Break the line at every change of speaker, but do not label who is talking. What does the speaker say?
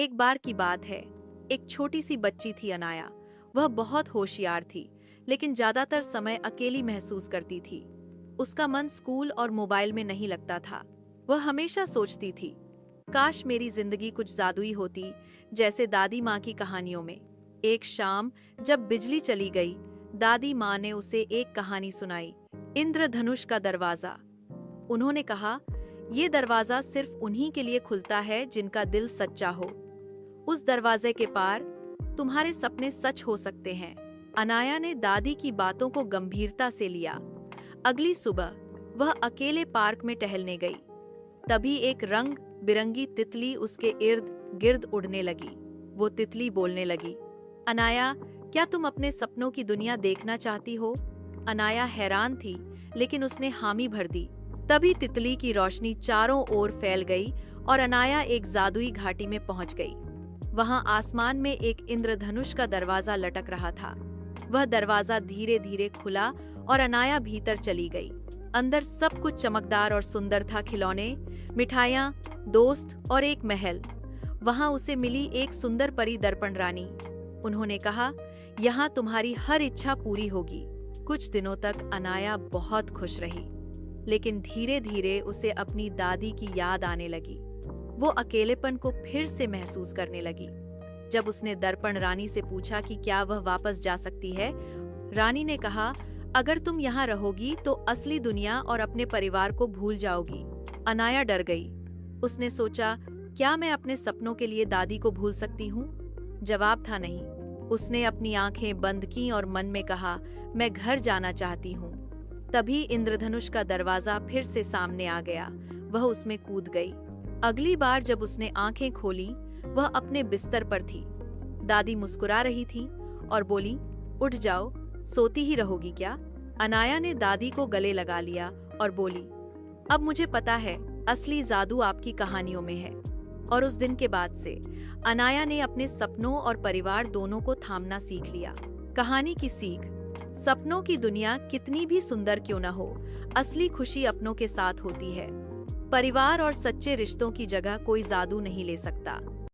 एक बार की बात है। एक छोटी सी बच्ची थी अनाया। वह बहुत होशियार थी, लेकिन ज्यादातर समय अकेली महसूस करती थी। उसका मन स्कूल और मोबाइल में नहीं लगता था। वह हमेशा सोचती थी, काश मेरी जिंदगी कुछ जादुई होती, जैसे दादी माँ की कहानियों में। एक शाम जब बिजली चली गई, दादी माँ ने उसे एक कहानी सुनाई, इंद्रधनुष का दरवाजा। उन्होंने कहा, ये दरवाजा सिर्फ उन्हीं के लिए खुलता है जिनका दिल सच्चा हो। उस दरवाजे के पार तुम्हारे सपने सच हो सकते हैं। अनाया ने दादी की बातों को गंभीरता से लिया। अगली सुबह वह अकेले पार्क में टहलने गई। तभी एक रंग बिरंगी तितली उसके इर्द गिर्द उड़ने लगी। वो तितली बोलने लगी, अनाया, क्या तुम अपने सपनों की दुनिया देखना चाहती हो? अनाया हैरान थी, लेकिन उसने हामी भर दी। तभी तितली की रोशनी चारों ओर फैल गई और अनाया एक जादुई घाटी में पहुंच गई। वहां आसमान में एक इंद्रधनुष का दरवाजा लटक रहा था। वह दरवाजा धीरे धीरे खुला और अनाया भीतर चली गई। अंदर सब कुछ चमकदार और सुंदर था, खिलौने, मिठाइयाँ, दोस्त और एक महल। वहां उसे मिली एक सुंदर परी दर्पण रानी। उन्होंने कहा, यहाँ तुम्हारी हर इच्छा पूरी होगी। कुछ दिनों तक अनाया बहुत खुश रही, लेकिन धीरे धीरे उसे अपनी दादी की याद आने लगी। वो अकेलेपन को फिर से महसूस करने लगी। जब उसने दर्पण रानी से पूछा कि क्या वह वापस जा सकती है, रानी ने कहा, अगर तुम यहाँ रहोगी तो असली दुनिया और अपने परिवार को भूल जाओगी। अनाया डर गई। उसने सोचा, क्या मैं अपने सपनों के लिए दादी को भूल सकती हूँ? जवाब था नहीं। उसने अपनी आंखें बंद की और मन में कहा, मैं घर जाना चाहती हूँ। तभी इंद्रधनुष का दरवाजा फिर से सामने आ गया। वह उसमें कूद गई। अगली बार जब उसने आंखें खोली, वह अपने बिस्तर पर थी। दादी मुस्कुरा रही थी और बोली, उठ जाओ, सोती ही रहोगी क्या? अनाया ने दादी को गले लगा लिया और बोली, अब मुझे पता है, असली जादू आपकी कहानियों में है। और उस दिन के बाद से अनाया ने अपने सपनों और परिवार दोनों को थामना सीख लिया। कहानी की सीख, सपनों की दुनिया कितनी भी सुंदर क्यों न हो, असली खुशी अपनों के साथ होती है। परिवार और सच्चे रिश्तों की जगह कोई जादू नहीं ले सकता।